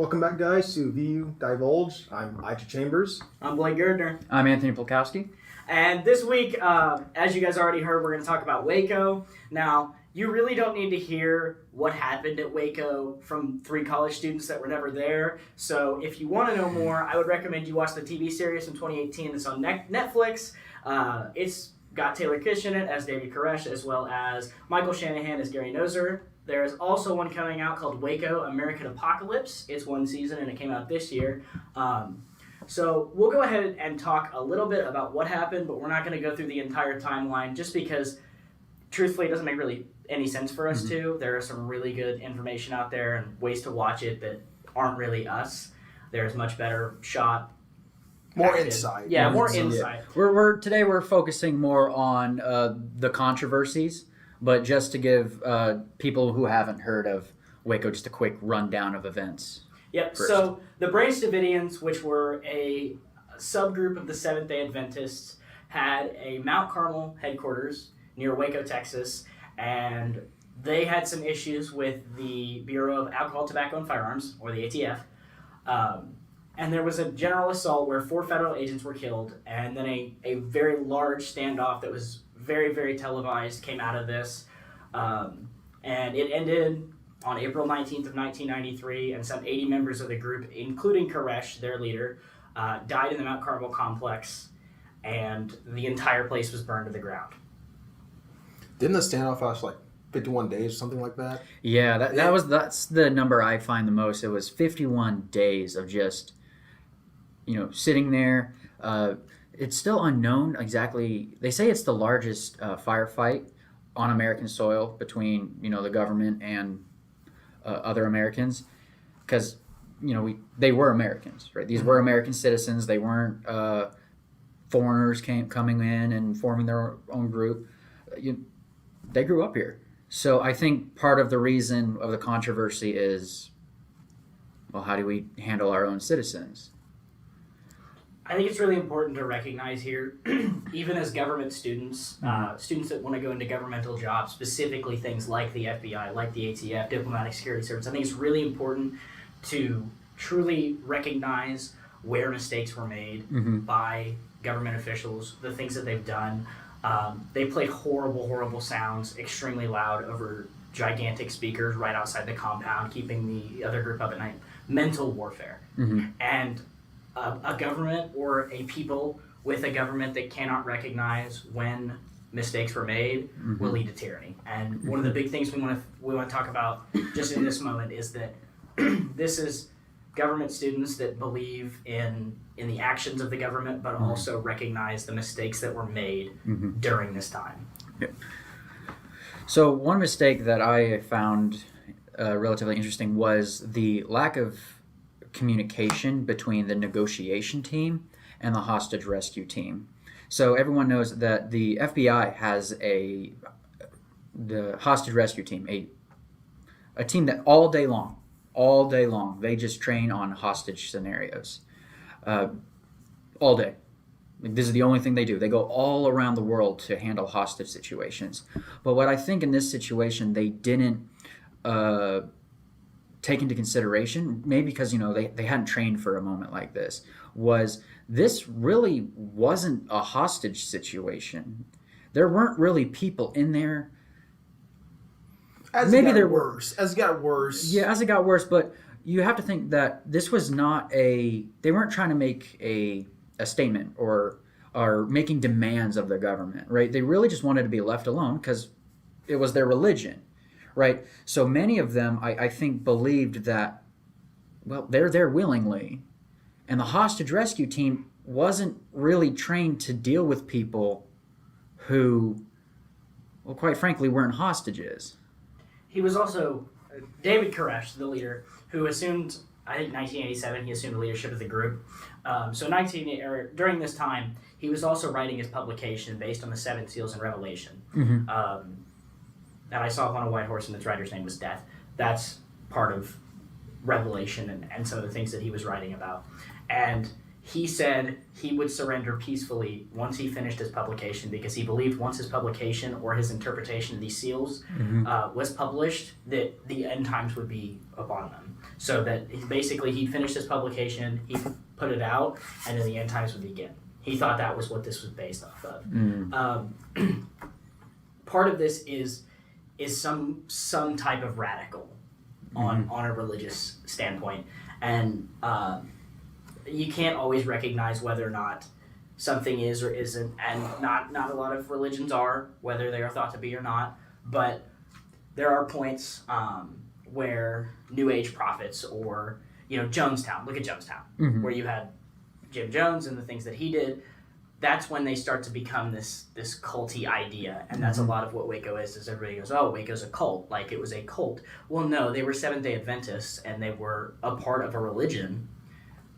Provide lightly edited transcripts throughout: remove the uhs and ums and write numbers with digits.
Welcome back, guys, to VUDivulged. I'm Ija Chambers. I'm Blake Gardner. I'm Anthony Polkowski. And this week, as you guys already heard, we're going to talk about Waco. Now, you really don't need to hear what happened at Waco from 3 college students that were never there. So if you want to know more, I would recommend you watch the TV series from 2018. It's on Netflix. It's got Taylor Kitsch in it as David Koresh, as well as Michael Shanahan as Gary Noser. There is also one coming out called Waco American Apocalypse. It's 1 season and it came out this year. So we'll go ahead and talk a little bit about what happened, but we're not going to go through the entire timeline just because, truthfully, it doesn't make really any sense for us to. There is some really good information out there and ways to watch it that aren't really us. There's much better shot. More insight. Yeah, more insight. Today we're focusing more on the controversies, but just to give people who haven't heard of Waco just a quick rundown of events. Yep, First. So the Branch Davidians, which were a subgroup of the Seventh-day Adventists, had a Mount Carmel headquarters near Waco, Texas, and they had some issues with the Bureau of Alcohol, Tobacco, and Firearms, or the ATF. And there was a general assault where 4 federal agents were killed, and then a very large standoff that was very, very televised came out of this. And it ended on April 19th of 1993, and some 80 members of the group, including Koresh, their leader, died in the Mount Carmel complex, and the entire place was burned to the ground. Didn't the standoff last like 51 days or something like that? Yeah, that's the number I find the most. It was 51 days of just, sitting there. It's still unknown exactly. They say it's the largest firefight on American soil between, the government and other Americans, because they were Americans, right? These were American citizens. They weren't foreigners coming in and forming their own group. They grew up here. So I think part of the reason of the controversy is, well, how do we handle our own citizens? I think it's really important to recognize here, even as government students, students that want to go into governmental jobs, specifically things like the FBI, like the ATF, Diplomatic Security Service, I think it's really important to truly recognize where mistakes were made by government officials, the things that they've done. They play horrible, horrible sounds, extremely loud over gigantic speakers right outside the compound, keeping the other group up at night. Mental warfare. And a government or a people with a government that cannot recognize when mistakes were made will lead to tyranny. And one of the big things we want to talk about just in this moment is that this is government students that believe in the actions of the government, but also recognize the mistakes that were made during this time. Yep. So one mistake that I found relatively interesting was the lack of communication between the negotiation team and the hostage rescue team. So everyone knows that the FBI has the hostage rescue team, a team that all day long, they just train on hostage scenarios. All day. This is the only thing they do. They go all around the world to handle hostage situations. But what I think in this situation they didn't take into consideration, maybe because they hadn't trained for a moment like this, was this really wasn't a hostage situation. There weren't really people in there. As it got worse. Yeah, as it got worse, but you have to think that this was not they weren't trying to make a statement or making demands of the government, right? They really just wanted to be left alone because it was their religion, right? So many of them, I think, believed that, well, they're there willingly. And the hostage rescue team wasn't really trained to deal with people who, well, quite frankly, weren't hostages. He was also David Koresh, the leader, who assumed, I think 1987, he assumed the leadership of the group. During this time, he was also writing his publication based on the 7 seals and Revelation. And I saw upon a white horse and its rider's name was Death. That's part of Revelation and some of the things that he was writing about. And he said he would surrender peacefully once he finished his publication, because he believed once his publication or his interpretation of these seals was published, that the end times would be upon them. So that he'd finished his publication, he'd put it out, and then the end times would begin. He thought that was what this was based off of. Part of this is some type of radical on a religious standpoint, and you can't always recognize whether or not something is or isn't, and not a lot of religions are, whether they are thought to be or not, but there are points where New Age prophets, or Jonestown, look at Jonestown, where you had Jim Jones and the things that he did. That's when they start to become this culty idea, and that's a lot of what Waco is everybody goes, oh, Waco's a cult, like it was a cult. Well, no, they were Seventh-day Adventists, and they were a part of a religion.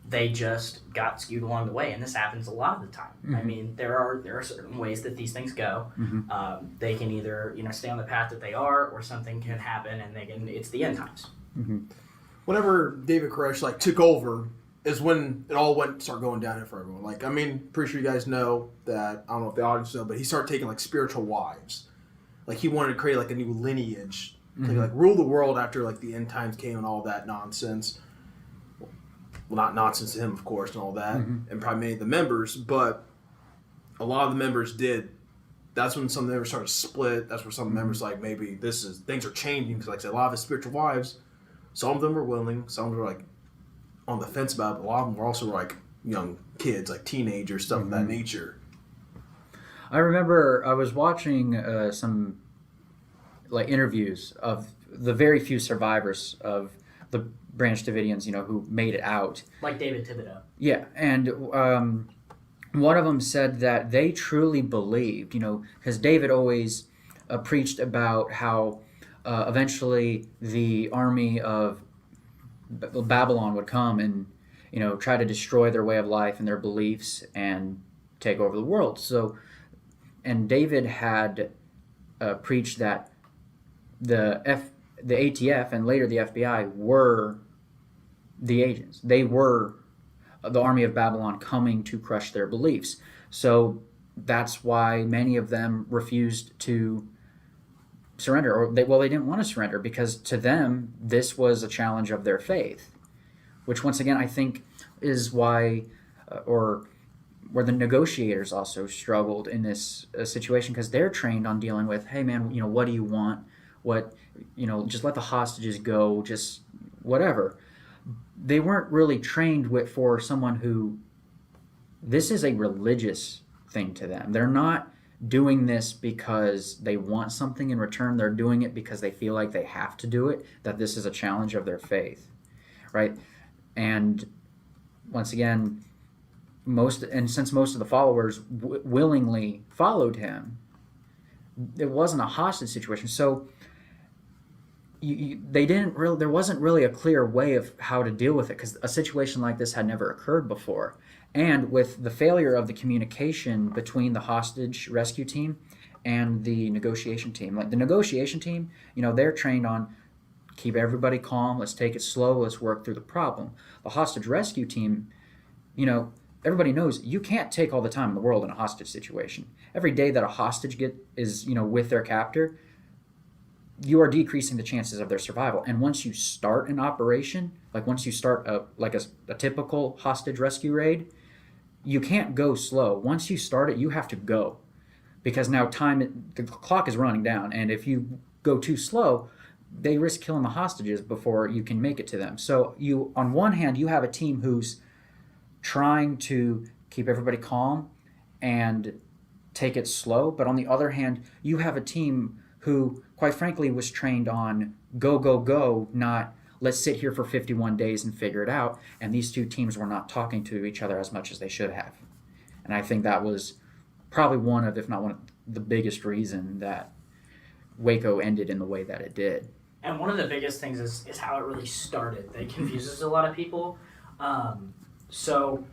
They just got skewed along the way, and this happens a lot of the time. I mean, there are certain ways that these things go. They can either stay on the path that they are, or something can happen, and it's the end times. Whenever David Koresh took over, is when it all started going down for everyone. Pretty sure you guys know that. I don't know if the audience know, but he started taking spiritual wives. He wanted to create a new lineage to rule the world after the end times came and all that nonsense. Well, not nonsense to him, of course, and all that, and probably many of the members, but a lot of the members did. That's when some of the members started to split. That's where some of the members maybe things are changing, because I said, a lot of his spiritual wives, some of them were willing, some of them were on the fence about it, but a lot of them were also young kids, teenagers, stuff of that nature. I remember I was watching some interviews of the very few survivors of the Branch Davidians, who made it out. Like David Thibodeau. Yeah, and one of them said that they truly believed, because David always preached about how eventually the army of Babylon would come and, try to destroy their way of life and their beliefs and take over the world. So, and David had preached that the ATF and later the FBI were the agents. They were the army of Babylon coming to crush their beliefs. So that's why many of them refused to surrender, or they didn't want to surrender, because to them this was a challenge of their faith, which once again I think is why or where the negotiators also struggled in this situation, because they're trained on dealing with, hey man, what do you want, what, just let the hostages go, just whatever. They weren't really trained for someone who, this is a religious thing to them. They're not doing this because they want something in return. They're doing it because they feel like they have to do it, that this is a challenge of their faith, right? And once again, since most of the followers willingly followed him, it wasn't a hostage situation. So there wasn't really a clear way of how to deal with it, because a situation like this had never occurred before. And with the failure of the communication between the hostage rescue team and the negotiation team, the negotiation team, they're trained on keep everybody calm, let's take it slow, let's work through the problem. The hostage rescue team, everybody knows you can't take all the time in the world in a hostage situation. Every day that a hostage is with their captor, you are decreasing the chances of their survival. And once you start an operation, once you start a typical hostage rescue raid, you can't go slow. Once you start it, you have to go, because now the clock is running down, and if you go too slow, they risk killing the hostages before you can make it to them. So on one hand, you have a team who's trying to keep everybody calm and take it slow, but on the other hand, you have a team who, quite frankly, was trained on go, go, go, not let's sit here for 51 days and figure it out. And these two teams were not talking to each other as much as they should have. And I think that was probably one of, if not one of the biggest reason that Waco ended in the way that it did. And one of the biggest things is how it really started. That confuses a lot of people. So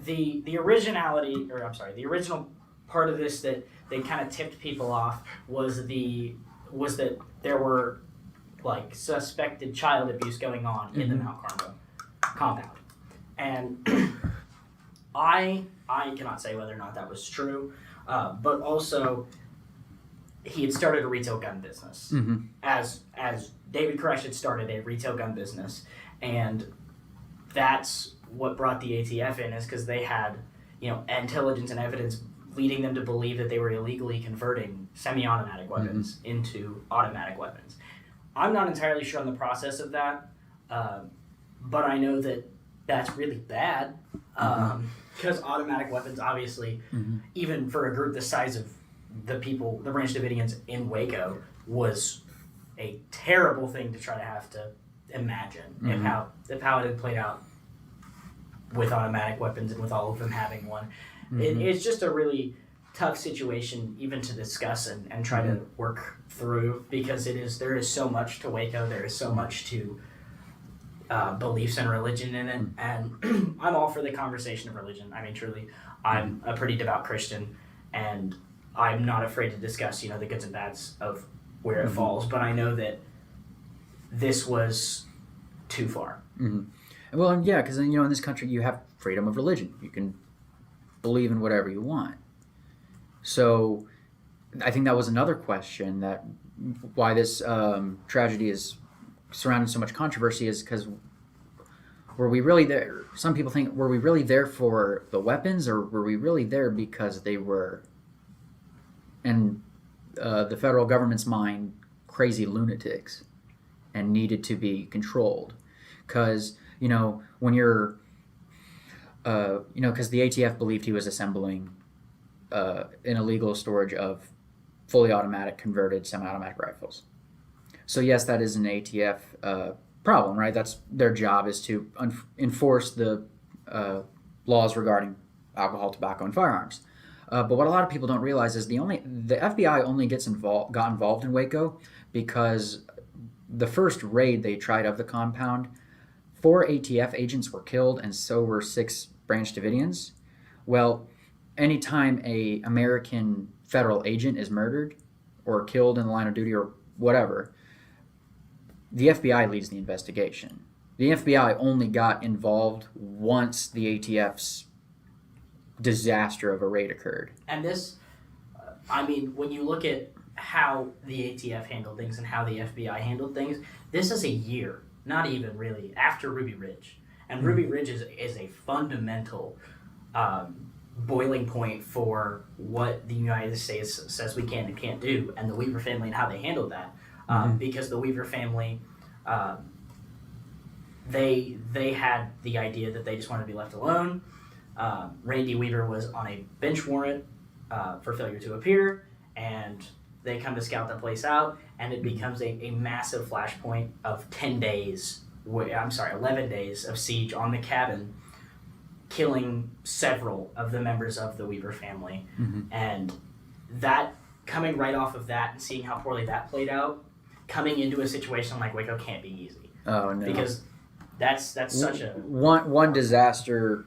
the original part of this that they kind of tipped people off was that there were suspected child abuse going on in the Mount Carmel compound. And I cannot say whether or not that was true, but also he had started a retail gun business. Mm-hmm. As David Koresh had started a retail gun business, and that's what brought the ATF in, is because they had, intelligence and evidence leading them to believe that they were illegally converting semi-automatic weapons into automatic weapons. I'm not entirely sure on the process of that, but I know that that's really bad, because automatic weapons, obviously, even for a group the size of the Branch Davidians in Waco, was a terrible thing to try to have to imagine if how it had played out with automatic weapons and with all of them having one. It's just a really tough situation even to discuss and try to work through, because there is so much to Waco, there is so much to beliefs and religion in it, and I'm all for the conversation of religion. I mean, truly, I'm a pretty devout Christian, and I'm not afraid to discuss, the goods and bads of where it falls, but I know that this was too far. Well, yeah, because in this country you have freedom of religion. You can believe in whatever you want. So I think that was another question, that why this tragedy is surrounding so much controversy, is because were we really there? Some people think, were we really there for the weapons, or were we really there because they were, in the federal government's mind, crazy lunatics and needed to be controlled? Because when you're because the ATF believed he was assembling an illegal storage of fully automatic converted semi-automatic rifles. So yes, that is an ATF problem, right? That's their job, is to enforce the laws regarding alcohol, tobacco, and firearms. But what a lot of people don't realize is the FBI only got involved in Waco because the first raid they tried of the compound, 4 ATF agents were killed, and so were 6 Branch Davidians. Well, anytime a American federal agent is murdered or killed in the line of duty or whatever, the FBI leads the investigation. The FBI only got involved once the ATF's disaster of a raid occurred. And this, when you look at how the ATF handled things and how the FBI handled things, this is a year, not even really, after Ruby Ridge. And Ruby Ridge is a fundamental boiling point for what the United States says we can and can't do, and the Weaver family and how they handled that. Because the Weaver family, they had the idea that they just wanted to be left alone. Randy Weaver was on a bench warrant for failure to appear, and they come to scout the place out, and it becomes a massive flashpoint of 11 days of siege on the cabin, killing several of the members of the Weaver family. And that, coming right off of that and seeing how poorly that played out, coming into a situation like Waco can't be easy. Oh no! Because that's such a one disaster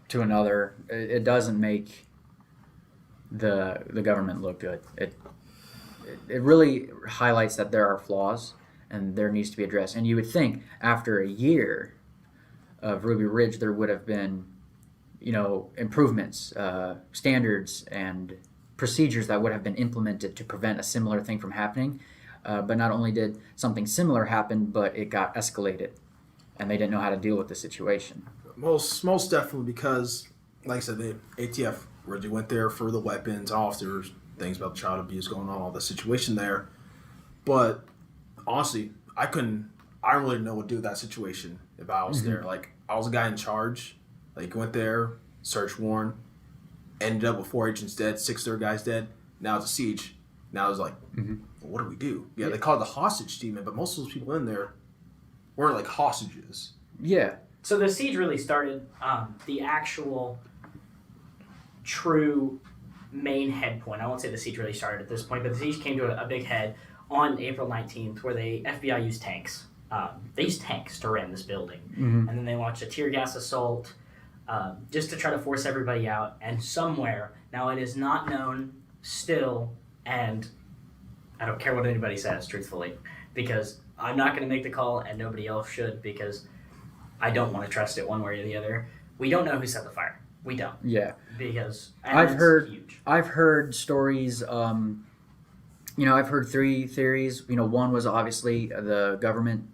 to another. It doesn't make the government look good. It really highlights that there are flaws and there needs to be addressed. And you would think after a year of Ruby Ridge there would have been, improvements, standards, and procedures that would have been implemented to prevent a similar thing from happening. But not only did something similar happen, but it got escalated, and they didn't know how to deal with the situation. Most definitely, because, like I said, the ATF really went there for the weapons. Obviously, there's things about child abuse going on, all the situation there. But honestly, I don't really know what to do with that situation if I was there. Like, I was a guy in charge. Like, went there, search warrant, ended up with 4 agents dead, 6 other guys dead. Now it's a siege. Now it's like, well, what do we do? Yeah, they call it the hostage team, but most of those people in there weren't like hostages. Yeah. So the siege really started, the actual true main head point. I won't say the siege really started at this point, but the siege came to a big head on April 19th, where the FBI used tanks. They used tanks to ram this building. And then they launched a tear gas assault just to try to force everybody out. And somewhere, now it is not known still, and I don't care what anybody says, truthfully, because I'm not going to make the call and nobody else should, because I don't want to trust it one way or the other. We don't know who set the fire. We don't. Yeah. Because I've that's heard huge. I've heard stories. I've heard 3 theories. One was obviously the government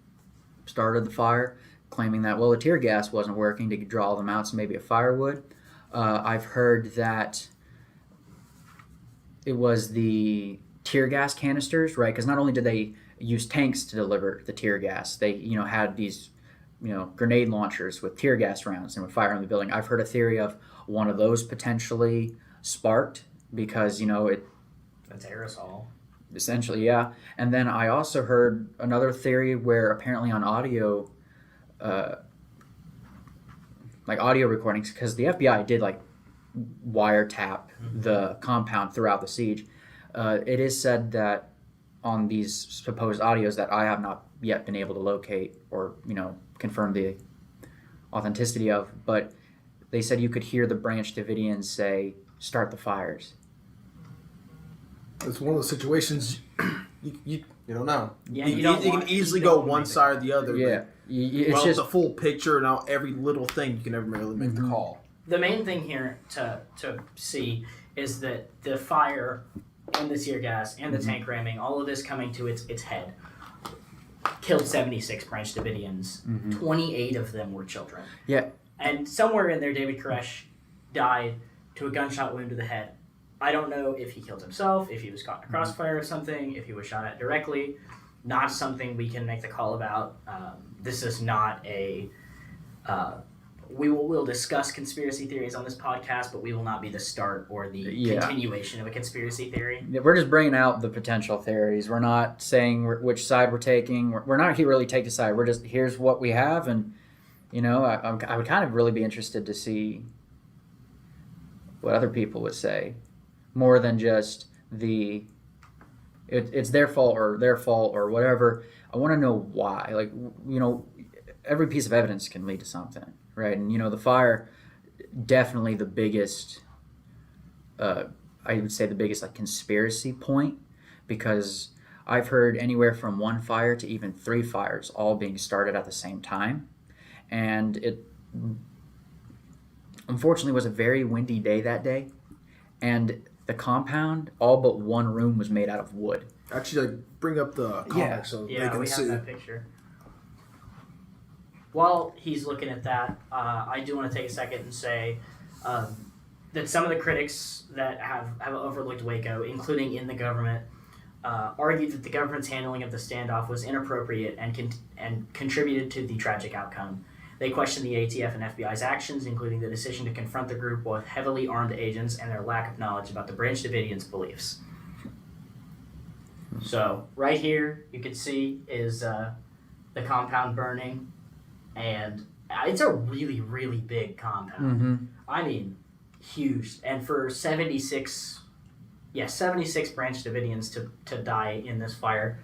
started the fire, claiming that the tear gas wasn't working to draw them out, so maybe a fire would. I've heard that it was the tear gas canisters, right? Because not only did they use tanks to deliver the tear gas, they had these grenade launchers with tear gas rounds and would fire in the building. I've heard a theory of one of those potentially sparked because That's aerosol. essentially, yeah. And then I also heard another theory where apparently on audio, like audio recordings, because the FBI did like wiretap the compound throughout the siege. It is said that on these supposed audios that I have not yet been able to locate or confirm the authenticity of, but they said you could hear the Branch Davidians say, "Start the fires." It's one of those situations you don't know. Yeah, you don't can want- easily you go don't one want side or the other. Yeah, it's Well, just the full picture and now every little thing you can never really make the call. The main thing here to see is that the fire and the tear gas and the tank ramming, all of this coming to its head, killed 76 Branch Davidians. 28 of them were children. Yeah. And somewhere in there, David Koresh died to a gunshot wound to the head. I don't know if he killed himself, if he was caught in a crossfire or something, if he was shot at directly. Not something we can make the call about. This is not a... we'll discuss conspiracy theories on this podcast, but we will not be the start or the continuation of a conspiracy theory. We're just bringing out the potential theories. We're not saying which side we're taking. We're not here really take a side. We're just, here's what we have, and I would kind of really be interested to see what other people would say, more than just it's their fault or whatever. I want to know why. Like, every piece of evidence can lead to something, right? And the fire, definitely the biggest. I would say the biggest like conspiracy point, because I've heard anywhere from 1 fire to even 3 fires all being started at the same time, and it unfortunately was a very windy day that day, and the compound, all but 1 room was made out of wood. Actually, bring up the comic so they can we see. have that picture. While he's looking at that, I do want to take a second and say that some of the critics that have overlooked Waco, including in the government, argued that the government's handling of the standoff was inappropriate and contributed to the tragic outcome. They questioned the ATF and FBI's actions, including the decision to confront the group with heavily armed agents and their lack of knowledge about the Branch Davidians' beliefs. So, right here, you can see is the compound burning, and it's a really, really big compound. I mean, huge. And for 76 Branch Davidians to die in this fire,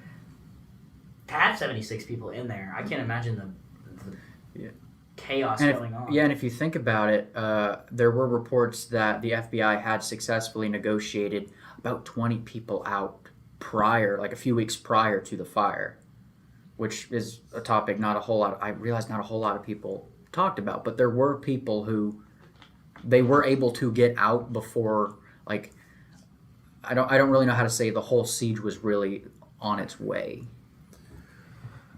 to have 76 people in there, I can't imagine the chaos going on. Yeah, and if you think about it, there were reports that the FBI had successfully negotiated about 20 people out a few weeks prior to the fire, which is a topic I realize not a whole lot of people talked about, but there were people who they were able to get out before, like, I don't really know how to say the whole siege was really on its way.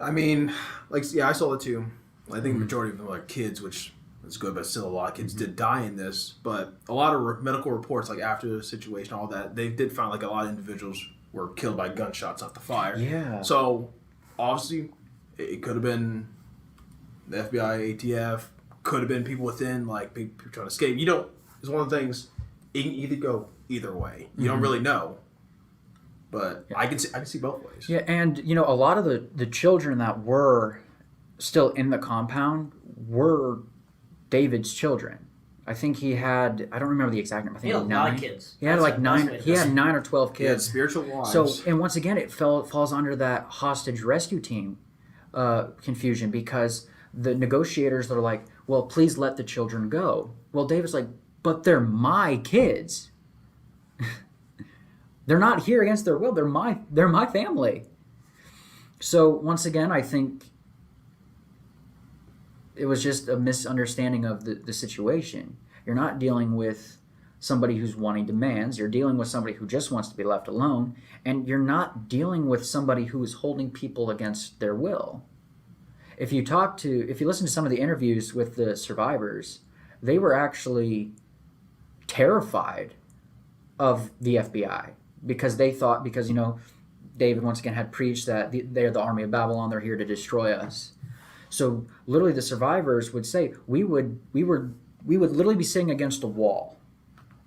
I mean, I saw it too. I think the majority of them were like kids, which is good, but still a lot of kids did die in this. But a lot of medical reports, like after the situation, all that, they did find like a lot of individuals were killed by gunshots off the fire. Yeah. So obviously, it could have been the FBI, ATF, could have been people within, like people trying to escape. It's one of the things. It can either go either way. You don't really know. But I can see both ways. Yeah, and a lot of the children that were still in the compound were David's children. I think he had, I don't remember the exact number. I think he had 9. A lot of kids. He had like 9. He had 9 or 12 kids. He had spiritual wives. So, and once again, it falls under that hostage rescue team confusion, because the negotiators are like, well, please let the children go. Well, David's like, but they're my kids. They're not here against their will. They're my family. So once again, I think it was just a misunderstanding of the situation. You're not dealing with somebody who's wanting demands. You're dealing with somebody who just wants to be left alone. And you're not dealing with somebody who is holding people against their will. If you listen to some of the interviews with the survivors, they were actually terrified of the FBI because they thought, David once again had preached that they're the army of Babylon, they're here to destroy us. So literally the survivors would say, we would literally be sitting against a wall.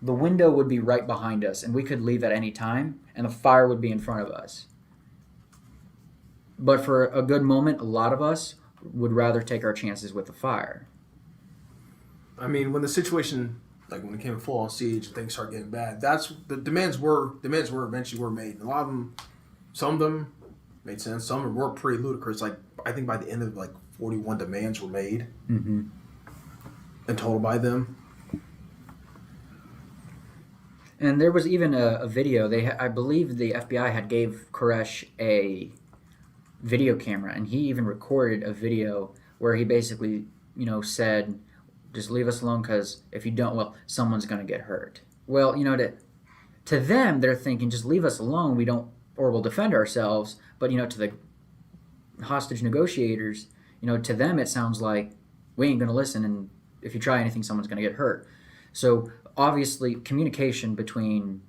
The window would be right behind us and we could leave at any time and the fire would be in front of us. But for a good moment, a lot of us would rather take our chances with the fire. I mean, when the situation, like when it came to full on siege and things started getting bad, that's the demands were eventually made. A lot of them, some of them made sense. Some of them were pretty ludicrous. Like I think by the end of 41 demands were made in total by them. And there was even a video. I believe the FBI had gave Koresh a video camera, and he even recorded a video where he basically, said, just leave us alone because if you don't, well, someone's going to get hurt. Well, to them, they're thinking, just leave us alone. We'll defend ourselves. But, to the hostage negotiators, to them it sounds like we ain't going to listen, and if you try anything, someone's going to get hurt. So obviously, communication between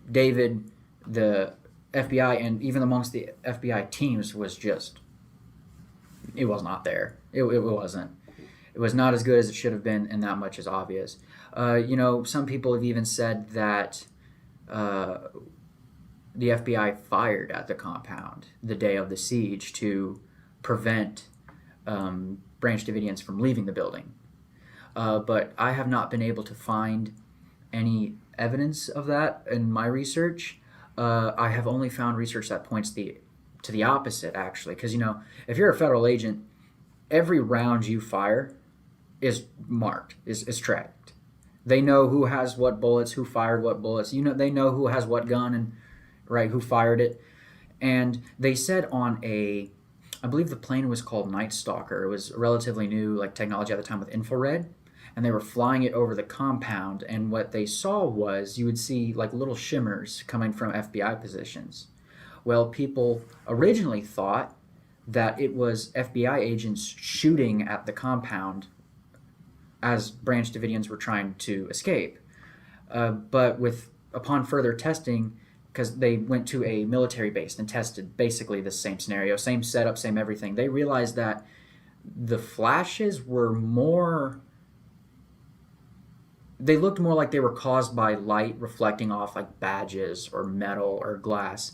David, the FBI, and even amongst the FBI teams it was not there. It wasn't. It was not as good as it should have been, and that much is obvious. Some people have even said that the FBI fired at the compound the day of the siege to prevent Branch Davidians from leaving the building. But I have not been able to find any evidence of that in my research. I have only found research that points to the opposite, actually. Because, if you're a federal agent, every round you fire is marked, is tracked. They know who has what bullets, who fired what bullets. They know who has what gun and who fired it. And they said I believe the plane was called Night Stalker. It was relatively new technology at the time with infrared. And they were flying it over the compound, and what they saw was you would see little shimmers coming from FBI positions. Well, people originally thought that it was FBI agents shooting at the compound as Branch Davidians were trying to escape. But upon further testing, because they went to a military base and tested basically the same scenario, same setup, same everything, they realized that the flashes were they looked more like they were caused by light reflecting off badges or metal or glass.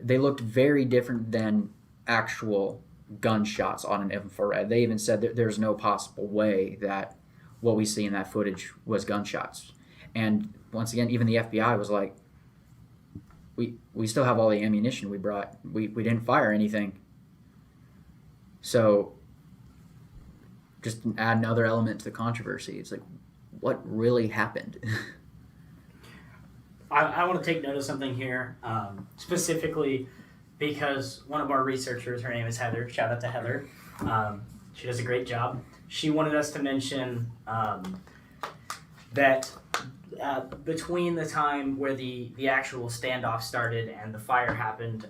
They looked very different than actual gunshots on an infrared. They even said that there's no possible way that what we see in that footage was gunshots. And once again, even the FBI was like, we still have all the ammunition we brought. We didn't fire anything. So just add another element to the controversy. It's what really happened? I want to take note of something here, specifically because one of our researchers, her name is Heather. Shout out to Heather. She does a great job. She wanted us to mention that between the time where the actual standoff started and the fire happened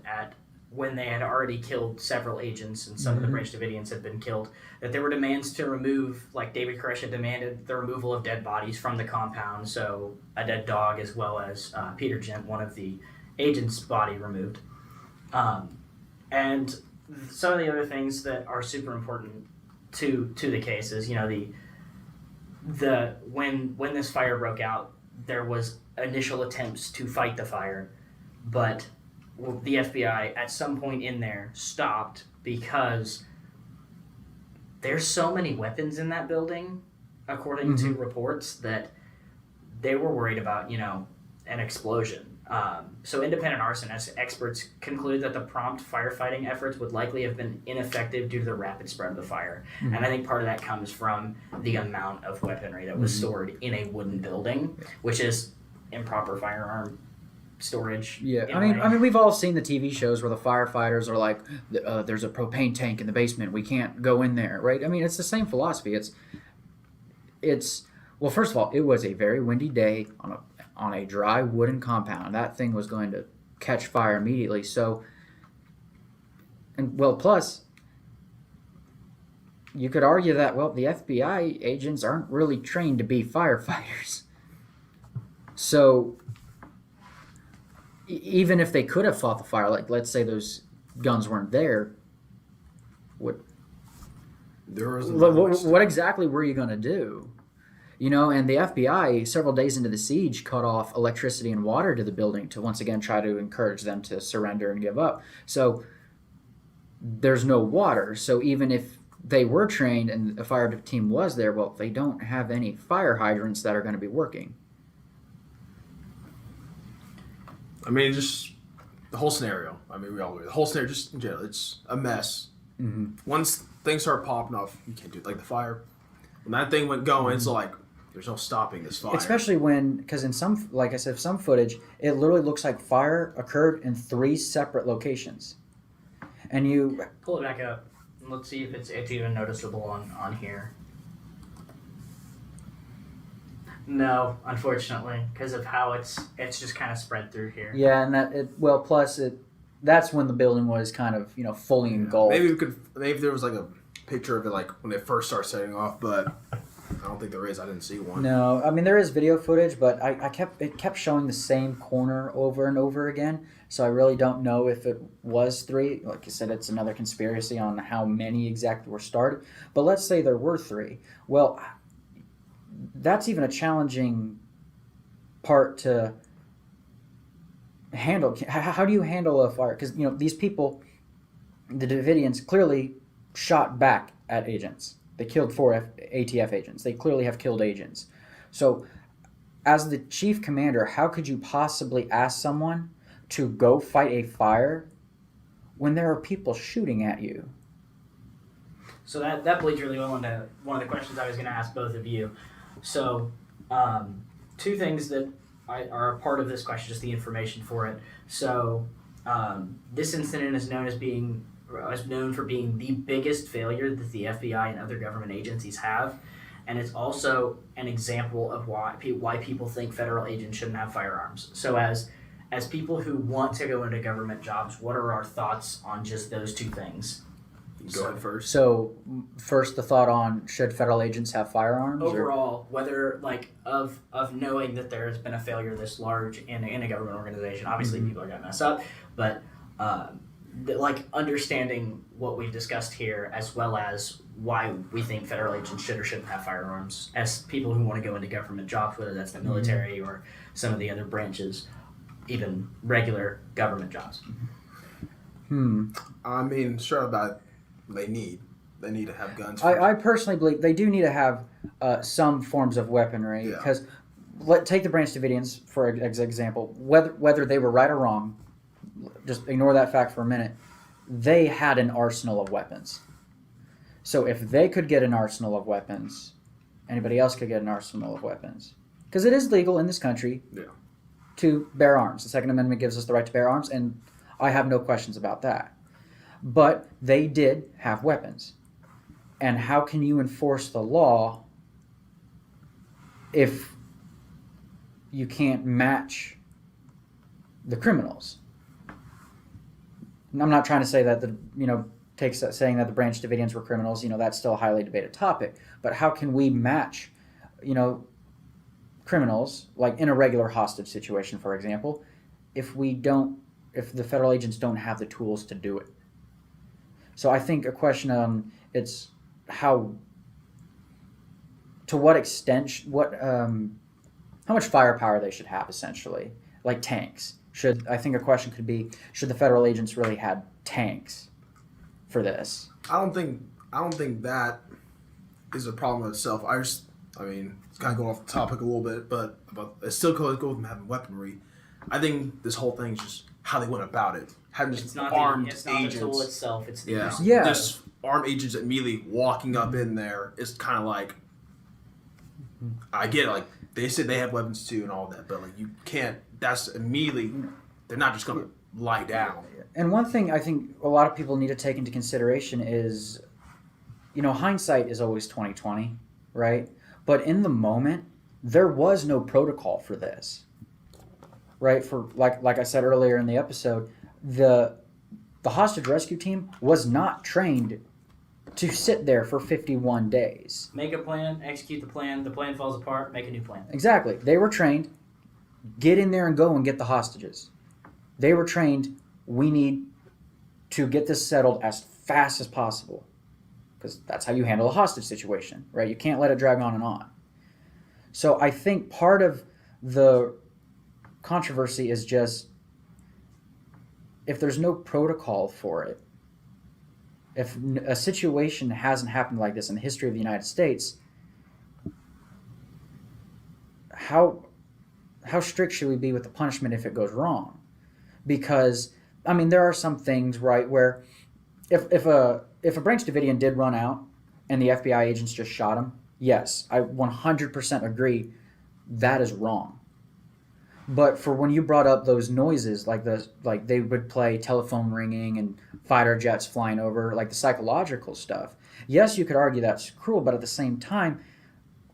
when they had already killed several agents and some of the Branch Davidians had been killed, that there were demands to remove, David Koresh had demanded the removal of dead bodies from the compound, so a dead dog as well as Peter Gent, one of the agents' body removed. And some of the other things that are super important to the case is, when this fire broke out, there was initial attempts to fight the fire, but the FBI at some point in there stopped because there's so many weapons in that building, according to reports, that they were worried about, an explosion. So independent arson experts conclude that the prompt firefighting efforts would likely have been ineffective due to the rapid spread of the fire. And I think part of that comes from the amount of weaponry that was stored in a wooden building, which is improper firearm storage. Yeah, I mean, we've all seen the TV shows where the firefighters are like, "There's a propane tank in the basement. We can't go in there." Right? I mean, it's the same philosophy. It's Well, first of all, it was a very windy day on a dry wooden compound. That thing was going to catch fire immediately. So, and well, plus, you could argue that, well, the FBI agents aren't really trained to be firefighters. So, even if they could have fought the fire, like let's say those guns weren't there, what exactly were you going to do? You know, and the FBI, several days into the siege, cut off electricity and water to the building to once again try to encourage them to surrender and give up. So there's no water. So even if they were trained and a fire team was there, well, they don't have any fire hydrants that are going to be working. I mean, just the whole scenario. I mean, we all agree. The whole scenario, just in general, it's a mess. Mm-hmm. Once things start popping off, you can't do it. Like the fire. When that thing went going, it's like, there's no stopping this fire. Especially when, because in some, like I said, some footage, it literally looks like fire occurred in 3 separate locations. And you pull it back up. And let's see if it's even noticeable on here. No, unfortunately, because of how it's just kind of spread through here. Yeah, and that's when the building was kind of, fully engulfed. Maybe there was like a picture of it like when they first start setting off, but I don't think there is. I didn't see one. No, I mean there is video footage, but it kept showing the same corner over and over again. So I really don't know if it was 3. Like I said, it's another conspiracy on how many exactly were started. But let's say there were 3. Well, that's even a challenging part to handle. How do you handle a fire? Because these people, the Davidians, clearly shot back at agents. They killed 4 ATF agents. They clearly have killed agents. So, as the chief commander, how could you possibly ask someone to go fight a fire when there are people shooting at you? So that bleeds really well into one of the questions I was going to ask both of you. So, 2 things that are a part of this question, just the information for it. So, this incident is known for being the biggest failure that the FBI and other government agencies have, and it's also an example of why people think federal agents shouldn't have firearms. So, as people who want to go into government jobs, what are our thoughts on just those 2 things? Go ahead first. So, first, the thought on should federal agents have firearms? Overall, whether, of knowing that there has been a failure this large in a government organization, obviously people are going to mess up, but understanding what we've discussed here, as well as why we think federal agents should or shouldn't have firearms, as people who want to go into government jobs, whether that's the military or some of the other branches, even regular government jobs. I mean, sure about they need to have guns. I personally believe they do need to have some forms of weaponry, because take the Branch Davidians for example. Whether they were right or wrong, just ignore that fact for a minute. They had an arsenal of weapons. So if they could get an arsenal of weapons, anybody else could get an arsenal of weapons. Because it is legal in this country to bear arms. The Second Amendment gives us the right to bear arms, and I have no questions about that. But they did have weapons. And how can you enforce the law if you can't match the criminals? I'm not trying to say that saying that the Branch Davidians were criminals, that's still a highly debated topic. But how can we match, criminals, like in a regular hostage situation, for example, if the federal agents don't have the tools to do it? So I think a question it's how much firepower they should have, essentially, like tanks. I think a question could be, should the federal agents really have tanks for this? I don't think that is a problem in itself. I mean, it's kind of going off the topic a little bit, but it still goes with them having weaponry. I think this whole thing is just how they went about it. Having just armed agents. It's not the tool itself, it's the use. Just armed agents immediately walking up in there is kind of like, I get it, like, they said they have weapons too and all that, but like, you can't, that's immediately, they're not just going to lie down. And one thing I think a lot of people need to take into consideration is, hindsight is always 20/20, right? But in the moment, there was no protocol for this, right? For like I said earlier in the episode, the hostage rescue team was not trained to sit there for 51 days. Make a plan, execute the plan falls apart, make a new plan. Exactly. They were trained, get in there and go and get the hostages. They were trained, we need to get this settled as fast as possible. Because that's how you handle a hostage situation, right? You can't let it drag on and on. So I think part of the controversy is just, if there's no protocol for it, if a situation hasn't happened like this in the history of the United States, how strict should we be with the punishment if it goes wrong? Because, I mean, there are some things, right, where if a Branch Davidian did run out and the FBI agents just shot him, yes, I 100% agree that is wrong. But for when you brought up those noises, like they would play telephone ringing and fighter jets flying over, like the psychological stuff. Yes, you could argue that's cruel, but at the same time,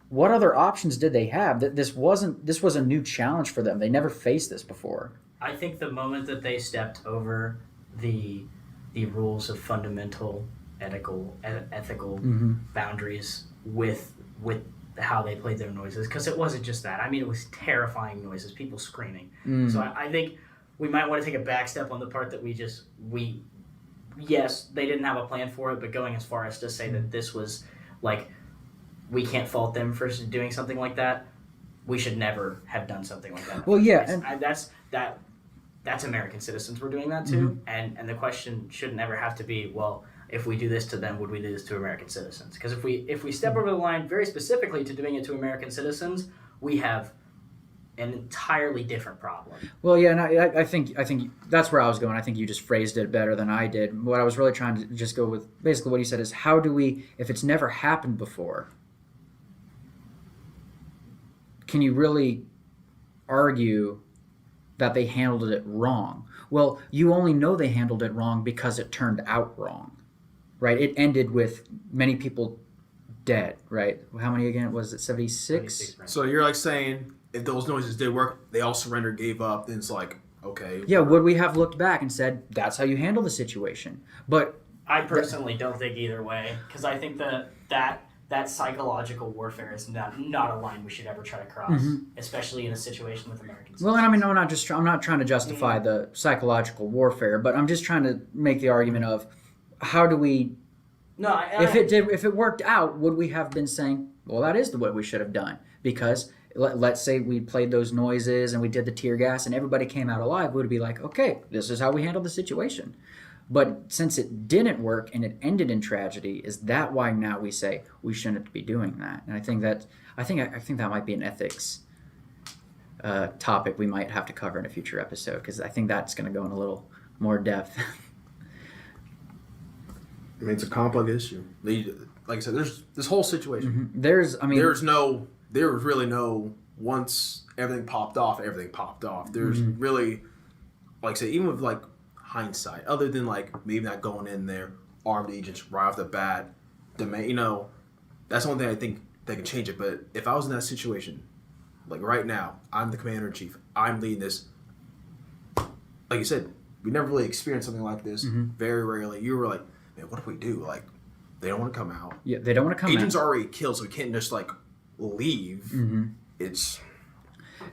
what other options did they have? That this was a new challenge for them. They never faced this before. I think the moment that they stepped over the rules of fundamental ethical boundaries with how they played their noises, because it wasn't just that. I mean, it was terrifying noises, people screaming. So I think we might want to take a back step on the part that yes, they didn't have a plan for it, but going as far as to say that this was like, we can't fault them for doing something like that. We should never have done something like that. Well, yeah, and that's American citizens were doing that too, and the question should never have to be, well, if we do this to them, would we do this to American citizens? Because if we step over the line very specifically to doing it to American citizens, we have an entirely different problem. Well, yeah, and I think that's where I was going. I think you just phrased it better than I did. What I was really trying to just go with, basically what you said is, how do we, if it's never happened before, can you really argue that they handled it wrong? Well, you only know they handled it wrong because it turned out wrong, right? It ended with many people dead, right? How many again? Was it 76? So you're like saying, if those noises did work, they all surrendered, gave up, then it's like, okay. Yeah, would we have looked back and said, that's how you handle the situation? But I personally don't think either way, because I think that psychological warfare is not a line we should ever try to cross, especially in a situation with Americans. Well, and I mean, I'm not trying to justify the psychological warfare, but I'm just trying to make the argument of, how do we? No, if it worked out, would we have been saying, well, that is what we should have done? Because let's say we played those noises and we did the tear gas and everybody came out alive, would it be like, okay, this is how we handled the situation? But since it didn't work and it ended in tragedy, is that why now we say we shouldn't be doing that? And I think that might be an ethics topic we might have to cover in a future episode, because I think that's going to go in a little more depth. I mean, it's a complex issue. Like I said, there's this whole situation. There was really no, once everything popped off. There's really, like I said, even with like hindsight, other than like maybe not going in there, armed agents right off the bat, that's the only thing I think that can change it. But if I was in that situation, like right now, I'm the commander-in-chief, I'm leading this. Like you said, we never really experienced something like this. Very rarely. You were like, man, what do we do? Like, they don't want to come out. Yeah, they don't want to come out. Agents are already killed, so we can't just like leave. Agents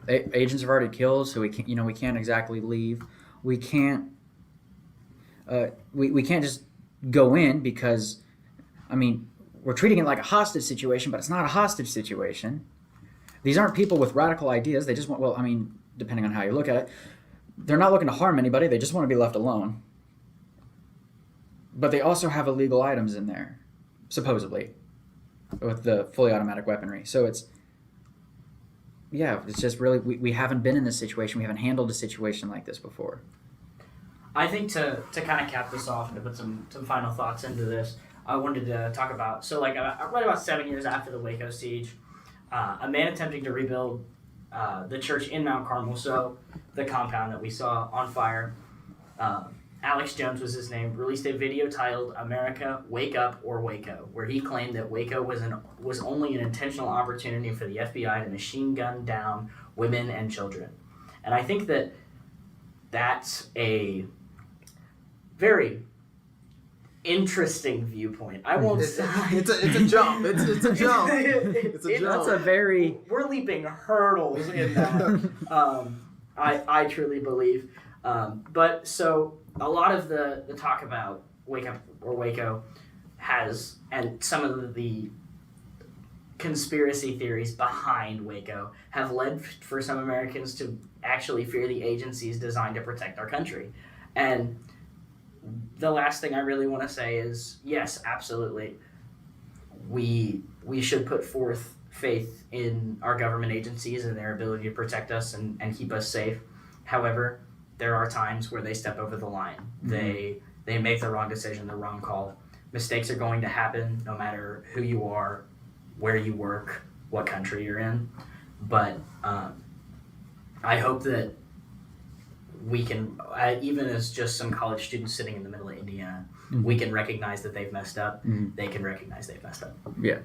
have already killed, so we can't exactly leave. We can't. We can't just go in, because, I mean, we're treating it like a hostage situation, but it's not a hostage situation. These aren't people with radical ideas. They just want, well, I mean, depending on how you look at it, they're not looking to harm anybody. They just want to be left alone. But they also have illegal items in there, supposedly, with the fully automatic weaponry. So it's just really, we haven't been in this situation. We haven't handled a situation like this before. I think to kind of cap this off and to put some final thoughts into this, I wanted to talk about, so like right about 7 years after the Waco siege, a man attempting to rebuild the church in Mount Carmel, so the compound that we saw on fire, Alex Jones was his name, released a video titled "America, Wake Up or Waco," where he claimed that Waco was only an intentional opportunity for the FBI to machine gun down women and children. And I think that that's a very interesting viewpoint. I won't say it's a jump. It's a jump. It's a jump. That's a very... We're leaping hurdles in that. I truly believe. But so a lot of the talk about Wake Up or Waco has, and some of the conspiracy theories behind Waco have led for some Americans to actually fear the agencies designed to protect our country. And the last thing I really want to say is, yes, absolutely, we should put forth faith in our government agencies and their ability to protect us and keep us safe. However, there are times where they step over the line. Mm-hmm. They make the wrong decision, the wrong call. Mistakes are going to happen no matter who you are, where you work, what country you're in. But I hope that we can, even as just some college students sitting in the middle of Indiana, mm-hmm. we can recognize that they've messed up. Mm-hmm. They can recognize they've messed up. Yeah.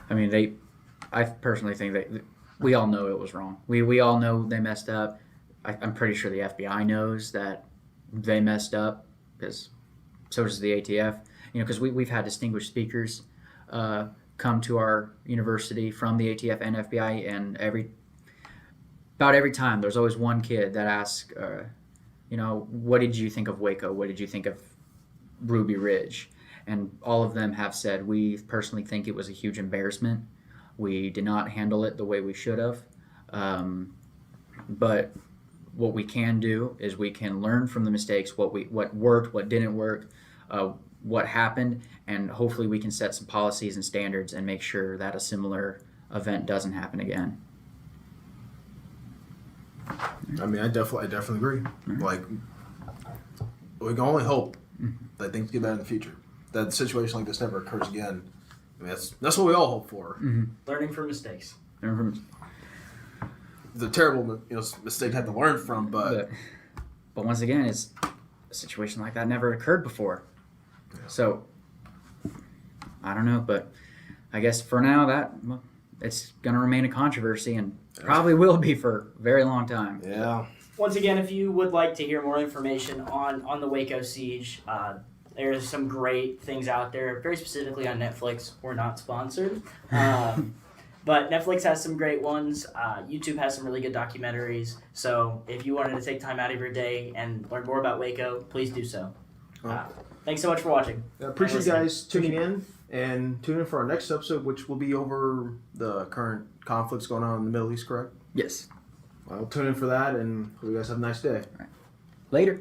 I mean, I personally think that we all know it was wrong. We all know they messed up. I'm pretty sure the FBI knows that they messed up, because so does the ATF. Because we've had distinguished speakers come to our university from the ATF and FBI, and about every time there's always one kid that asks, what did you think of Waco? What did you think of Ruby Ridge? And all of them have said, we personally think it was a huge embarrassment. We did not handle it the way we should have. But what we can do is we can learn from the mistakes, what worked, what didn't work, what happened, and hopefully we can set some policies and standards and make sure that a similar event doesn't happen again. I mean, I definitely agree. Mm-hmm. Like, we can only hope that things get better in the future, that a situation like this never occurs again. I mean, that's what we all hope for. Mm-hmm. Learning from mistakes. The terrible mistake to have to learn from, but once again, it's a situation like that never occurred before. Yeah. So I don't know, but I guess for now it's going to remain a controversy, and probably will be for a very long time. Yeah. Once again, if you would like to hear more information on the Waco siege, there's some great things out there, very specifically on Netflix. We're not sponsored. But Netflix has some great ones. YouTube has some really good documentaries. So if you wanted to take time out of your day and learn more about Waco, please do so. Thanks so much for watching. I appreciate you guys tuning in, and tune in for our next episode, which will be over the current conflicts going on in the Middle East, correct? Yes. Well, tune in for that, and hope you guys have a nice day. All right. Later.